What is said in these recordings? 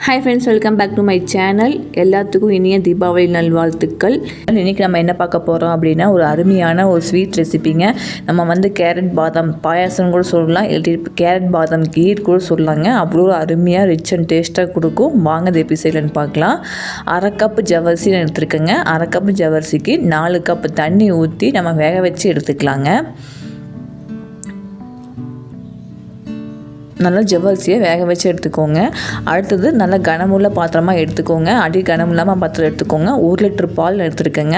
Hi friends, welcome back to my channel. எல்லாத்துக்கும் இனிய தீபாவளி நல்வாழ்த்துக்கள். இன்றைக்கி நம்ம என்ன பார்க்க போகிறோம் அப்படின்னா, ஒரு அருமையான ஒரு ஸ்வீட் ரெசிபிங்க. நம்ம கேரட் பாதாம் பாயாசம் கூட சொல்லலாம், இல்லை கேரட் பாதாம் கீர் கூட சொல்லலாங்க. அவ்வளோ அருமையாக ரிச் அண்ட் டேஸ்ட்டாக கொடுக்கும். வாங்க இந்த எபிசோட்லன்னு பார்க்கலாம். 1/2 கப்பு ஜவ்வரிசி எடுத்துருக்கேங்க. 1/2 கப்பு ஜவ்வரிசிக்கு 4 கப்பு தண்ணி ஊற்றி நம்ம வேக வச்சு எடுத்துக்கலாங்க. நல்லா ஜவ்வரிசியை வேக வச்சு எடுத்துக்கோங்க. அடுத்தது நல்லா கனமுள்ள பாத்திரமாக எடுத்துக்கோங்க. அடி கனமில்லாமல் பாத்திரம் எடுத்துக்கோங்க. 1 லிட்டர் பால் எடுத்துருக்கேங்க.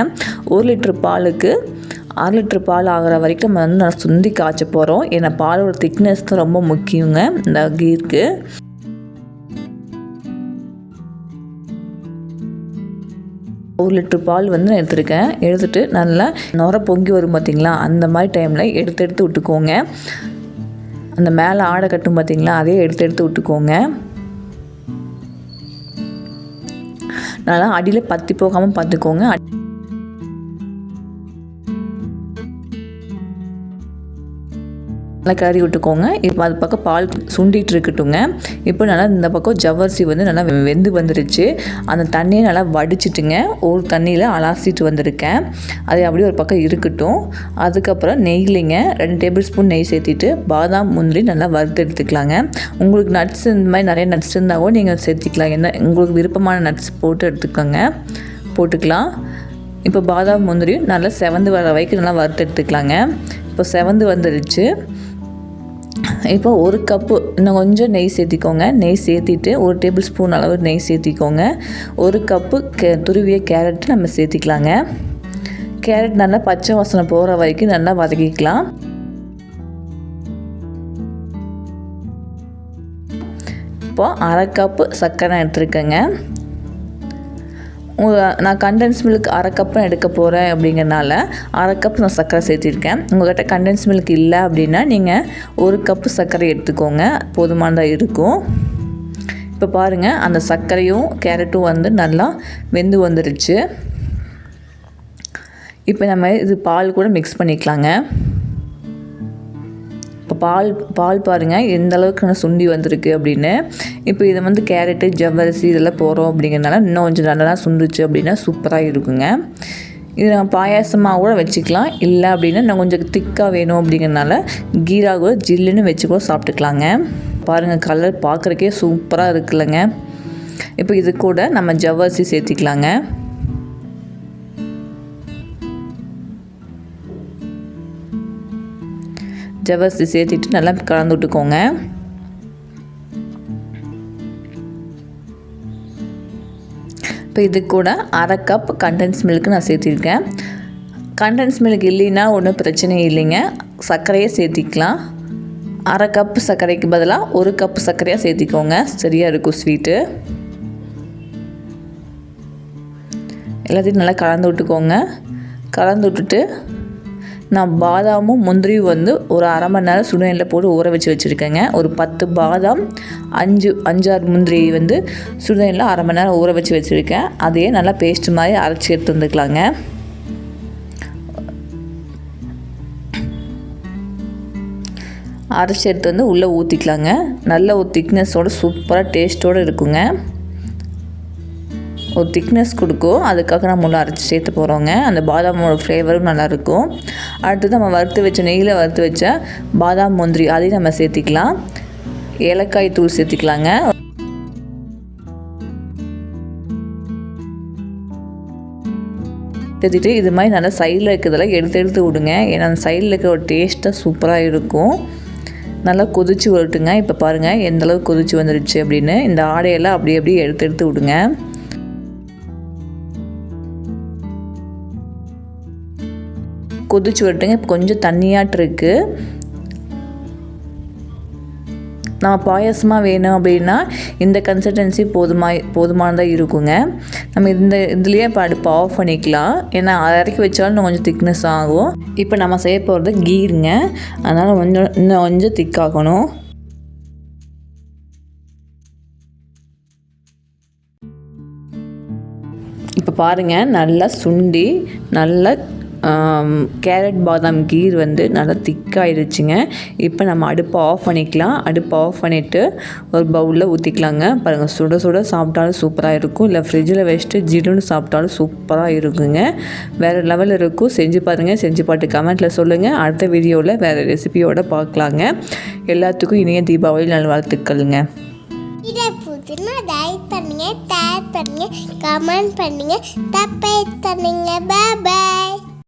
1 லிட்டர் பாலுக்கு 6 லிட்டர் பால் ஆகிற வரைக்கும் நம்ம நல்லா சுண்டி காய்ச்ச போகிறோம். ஏன்னா பாலோட திக்னஸ் தான் ரொம்ப முக்கியங்க இந்த கீருக்கு. ஒரு லிட்டர் பால் எடுத்துருக்கேன். எடுத்துகிட்டு நல்லா நுர பொங்கி வரும் பார்த்திங்களா, அந்த மாதிரி டைமில் எடுத்து விட்டுக்கோங்க. அந்த மேலே ஆடை கட்டும் பார்த்திங்களா, அதே எடுத்து விட்டுக்கோங்க. நல்லா அடியில் பற்றி போகாமல் பார்த்துக்கோங்க. நல்லா கிளறி விட்டுக்கோங்க. இப்போ அது பக்கம் பால் சுண்டிகிட்டு இருக்கட்டுங்க. இப்போ நல்லா இந்த பக்கம் ஜவ்வரிசி நல்லா வெந்து வந்துருச்சு. அந்த தண்ணியை நல்லா வடிச்சிட்டுங்க. ஒரு தண்ணியில் அலாசிட்டு வந்திருக்கேன். அது அப்படியே ஒரு பக்கம் இருக்கட்டும். அதுக்கப்புறம் நெய்லிங்க 2 டேபிள் ஸ்பூன் நெய் சேர்த்திட்டு பாதாம் முந்திரி நல்லா வறுத்து எடுத்துக்கலாங்க. உங்களுக்கு நட்ஸ் இந்த மாதிரி நிறைய நட்ஸ் இருந்தாலும் நீங்கள் சேர்த்திக்கலாம். என்ன உங்களுக்கு விருப்பமான நட்ஸ் போட்டுக்கலாம். இப்போ பாதாம் முந்திரி நல்லா செவந்து வர வரைக்கும் நல்லா வறுத்து எடுத்துக்கலாங்க. இப்போ செவந்து வந்துடுச்சு. இப்போ 1 கப்பு இன்னும் கொஞ்சம் நெய் சேர்த்திக்கோங்க. நெய் சேர்த்திட்டு 1 டேபிள் ஸ்பூன் அளவு நெய் சேர்த்திக்கோங்க. 1 கப்பு துருவிய கேரட் நம்ம சேர்த்திக்கலாங்க. கேரட் நல்லா பச்சை வாசனை போகிற வரைக்கும் நல்லா வதக்கிக்கலாம். இப்போ 1/2 கப்பு சர்க்கரை எடுத்துருக்கேங்க. நான் கண்டென்ஸ் மில்க் 1/2 கப் எடுக்க போகிறேன் அப்படிங்கிறனால 1/2 கப் நான் சர்க்கரை சேர்த்திருக்கேன். உங்கள்கிட்ட கண்டென்ஸ் மில்க் இல்லை அப்படின்னா நீங்கள் 1 கப்பு சர்க்கரை எடுத்துக்கோங்க, போதுமானதாக இருக்கும். இப்போ பாருங்கள், அந்த சர்க்கரையும் கேரட்டும் நல்லா வெந்து வந்துடுச்சு. இப்போ நம்ம இது பால் கூட மிக்ஸ் பண்ணிக்கலாங்க. இப்போ பால் பாருங்கள் எந்த அளவுக்கு நான் சுண்டி வந்திருக்கு அப்படின்னு. இப்போ இதை கேரட்டு ஜவ்வரிசி இதெல்லாம் போகிறோம் அப்படிங்கிறனால இன்னும் கொஞ்சம் நல்லா சுண்டுச்சு அப்படின்னா சூப்பராக இருக்குங்க. இது நம்ம பாயாசமாக கூட வச்சுக்கலாம். இல்லை அப்படின்னா நான் கொஞ்சம் திக்காக வேணும் அப்படிங்கிறனால கீரா கூட ஜில்லுன்னு வச்சு கூட சாப்பிட்டுக்கலாங்க. பாருங்கள், கலர் பார்க்குறக்கே சூப்பராக இருக்குல்லங்க. இப்போ இது கூட நம்ம ஜவ்வரிசி சேர்த்திக்கலாங்க. ஜவ்வரிசி சேர்த்திட்டு நல்லா கலந்து விட்டுக்கோங்க. இப்போ இது கூட 1/2 கப் கண்டென்ஸ் மில்க் நான் சேர்த்திருக்கேன். கண்டென்ஸ் மில்க் இல்லைன்னா ஒன்றும் பிரச்சனை இல்லைங்க, சர்க்கரையே சேர்த்திக்கலாம். 1/2 கப் சர்க்கரைக்கு பதிலாக 1 கப் சர்க்கரையாக சேர்த்திக்கோங்க, சரியாக இருக்கும் ஸ்வீட்டு. எல்லாத்தையும் நல்லா கலந்து விட்டுக்கோங்க. கலந்து விட்டுட்டு நான் பாதாமும் முந்திரியும் ஒரு 1/2 மணி நேரம் சுடுநீரில் போட்டு ஊற வச்சுருக்கேங்க. ஒரு 10 பாதாம் 5-6 முந்திரி சுடுநீரில் 1/2 மணி நேரம் ஊற வச்சுருக்கேன். அதையே நல்லா பேஸ்ட் மாதிரி அரைச்சி எடுத்து வந்துக்கலாங்க. அரைச்சி எடுத்து உள்ளே ஊற்றிக்கலாங்க. நல்ல ஒரு திக்னஸோடு சூப்பராக டேஸ்ட்டோடு இருக்குங்க. ஒரு திக்னஸ் கொடுக்கும், அதுக்காக நம்ம உள்ள அரைச்சி சேர்த்து போகிறோங்க. அந்த பாதாமோட ஃப்ளேவரும் நல்லாயிருக்கும். அடுத்தது நம்ம நெய்யில் வறுத்து வச்ச பாதாம் முந்திரி அதையும் நம்ம சேர்த்திக்கலாம். ஏலக்காய் தூள் சேர்த்திக்கலாங்க. சேர்த்துட்டு இது மாதிரி நல்லா சைடில் இருக்கிறதெல்லாம் எடுத்து விடுங்க. ஏன்னா அந்த சைடில் இருக்கிற ஒரு டேஸ்ட்டாக சூப்பராக இருக்கும். நல்லா கொதிச்சு வரட்டுங்க. இப்போ பாருங்கள் எந்தளவுக்கு கொதிச்சு வந்துடுச்சு அப்படின்னு. இந்த ஆடையெல்லாம் அப்படி எடுத்து விடுங்க. கொதிச்சு வரட்டுங்க. இப்போ கொஞ்சம் தண்ணியாட்டு இருக்குது. நம்ம பாயாசமாக வேணும் அப்படின்னா இந்த கன்சிஸ்டன்சி போதுமானதாக இருக்குங்க. நம்ம இதுலேயே இப்போ அடுப்பு ஆஃப் பண்ணிக்கலாம். ஏன்னா இறக்கி வச்சாலும் இன்னும் கொஞ்சம் திக்னஸ் ஆகும். இப்போ நம்ம செய்ய போகிறது கீருங்க, அதனால் இன்னும் கொஞ்சம் திக்காகணும். இப்போ பாருங்கள், நல்லா சுண்டி நல்லா கேரட் பாதாம் கீர் வந்து நல்லா திக்காகிடுச்சுங்க. இப்போ நம்ம அடுப்பை ஆஃப் பண்ணிக்கலாம். அடுப்பை ஆஃப் பண்ணிவிட்டு ஒரு பவுலில் ஊற்றிக்கலாங்க. பாருங்கள், சுட சுட சாப்பிட்டாலும் சூப்பராக இருக்கும், இல்லை ஃப்ரிட்ஜில் வச்சுட்டு ஜில்லுன்னு சாப்பிட்டாலும் சூப்பராக இருக்குங்க. வேறு லெவலில் இருக்கும். செஞ்சு பாருங்கள். செஞ்சு பார்த்து கமெண்ட்டில் சொல்லுங்கள். அடுத்த வீடியோவில் வேறு ரெசிபியோடு பார்க்கலாங்க. எல்லாத்துக்கும் இனிய தீபாவளி நல்வாழ்த்துக்கள்ங்க. இதை புதுனா லைக் பண்ணுங்க, ஷேர் பண்ணுங்க, கமெண்ட் பண்ணுங்க, சப்ஸ்கிரைப் பண்ணுங்க. பாய்.